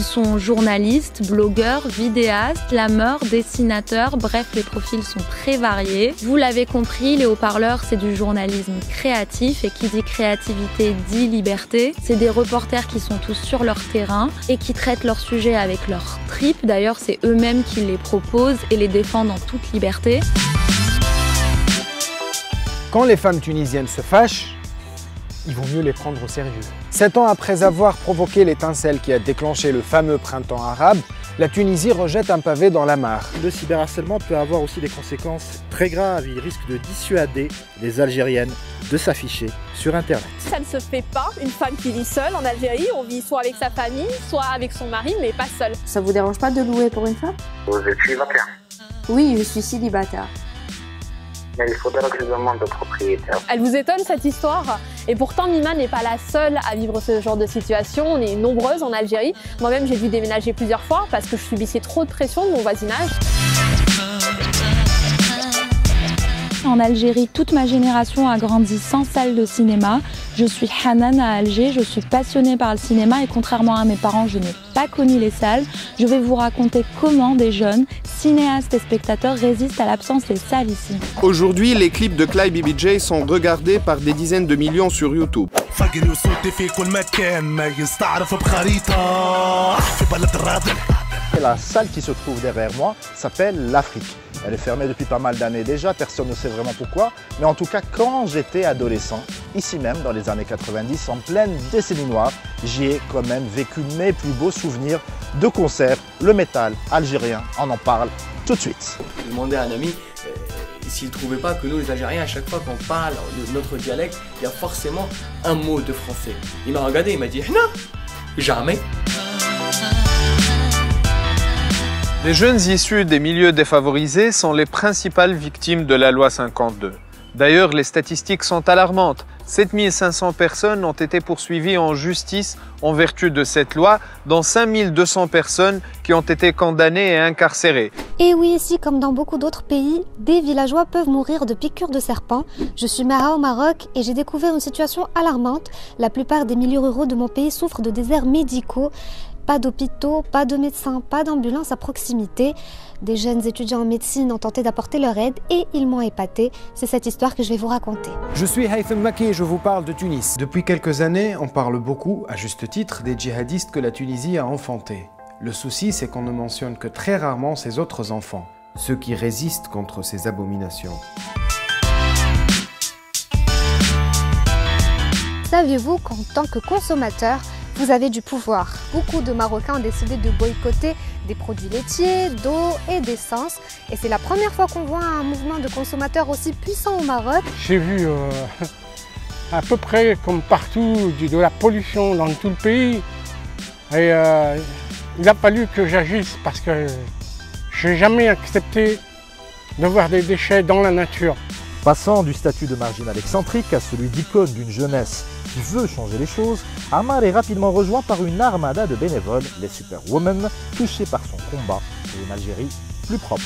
sont journalistes, blogueurs, vidéastes, slameurs, dessinateurs, bref, les profils sont très variés. Vous l'avez compris, les haut-parleurs, c'est du journalisme créatif et qui dit créativité dit liberté. C'est des reporters qui sont tous sur leur terrain et qui traitent leurs sujets avec leur tripes. D'ailleurs, c'est eux-mêmes qui les proposent et les défendent en toute liberté. Quand les femmes tunisiennes se fâchent, il vaut mieux les prendre au sérieux. 7 ans après avoir provoqué l'étincelle qui a déclenché le fameux printemps arabe, la Tunisie rejette un pavé dans la mare. Le cyberharcèlement peut avoir aussi des conséquences très graves. Il risque de dissuader les Algériennes de s'afficher sur Internet. Ça ne se fait pas, une femme qui vit seule en Algérie. On vit soit avec sa famille, soit avec son mari, mais pas seule. Ça vous dérange pas de louer pour une femme? Vous êtes célibataire? Oui, je suis célibataire. Mais il faudra que je demande au propriétaire. Elle vous étonne cette histoire? Et pourtant Mima n'est pas la seule à vivre ce genre de situation, on est nombreuses en Algérie. Moi-même j'ai dû déménager plusieurs fois parce que je subissais trop de pression de mon voisinage. En Algérie, toute ma génération a grandi sans salle de cinéma. Je suis Hanan à Alger, je suis passionnée par le cinéma et contrairement à mes parents, je n'ai pas connu les salles. Je vais vous raconter comment des jeunes, cinéastes et spectateurs résistent à l'absence des salles ici. Aujourd'hui, les clips de Clyde BBJ sont regardés par des dizaines de millions sur YouTube. La salle qui se trouve derrière moi s'appelle l'Afrique. Elle est fermée depuis pas mal d'années déjà, personne ne sait vraiment pourquoi. Mais en tout cas, quand j'étais adolescent, ici même dans les années 90, en pleine décennie noire, j'y ai quand même vécu mes plus beaux souvenirs de concerts. Le métal algérien, on en parle tout de suite. J'ai demandé à un ami s'il ne trouvait pas que nous les Algériens, à chaque fois qu'on parle notre dialecte, il y a forcément un mot de français. Il m'a regardé, il m'a dit « Non, jamais ». Les jeunes issus des milieux défavorisés sont les principales victimes de la loi 52. D'ailleurs, les statistiques sont alarmantes. 7500 personnes ont été poursuivies en justice en vertu de cette loi, dont 5200 personnes qui ont été condamnées et incarcérées. Et oui, ici, comme dans beaucoup d'autres pays, des villageois peuvent mourir de piqûres de serpents. Je suis Mara au Maroc et j'ai découvert une situation alarmante. La plupart des milieux ruraux de mon pays souffrent de déserts médicaux. Pas d'hôpitaux, pas de médecins, pas d'ambulances à proximité. Des jeunes étudiants en médecine ont tenté d'apporter leur aide et ils m'ont épaté. C'est cette histoire que je vais vous raconter. Je suis Haytham Maki et je vous parle de Tunis. Depuis quelques années, on parle beaucoup, à juste titre, des djihadistes que la Tunisie a enfantés. Le souci, c'est qu'on ne mentionne que très rarement ses autres enfants, ceux qui résistent contre ces abominations. Saviez-vous qu'en tant que consommateur, vous avez du pouvoir? Beaucoup de Marocains ont décidé de boycotter des produits laitiers, d'eau et d'essence. Et c'est la première fois qu'on voit un mouvement de consommateurs aussi puissant au Maroc. J'ai vu à peu près comme partout de la pollution dans tout le pays. Et il a fallu que j'agisse parce que je n'ai jamais accepté de voir des déchets dans la nature. Passant du statut de marginal excentrique à celui d'icône d'une jeunesse qui veut changer les choses, Amar est rapidement rejoint par une armada de bénévoles, les Superwomen, touchés par son combat pour une Algérie plus propre.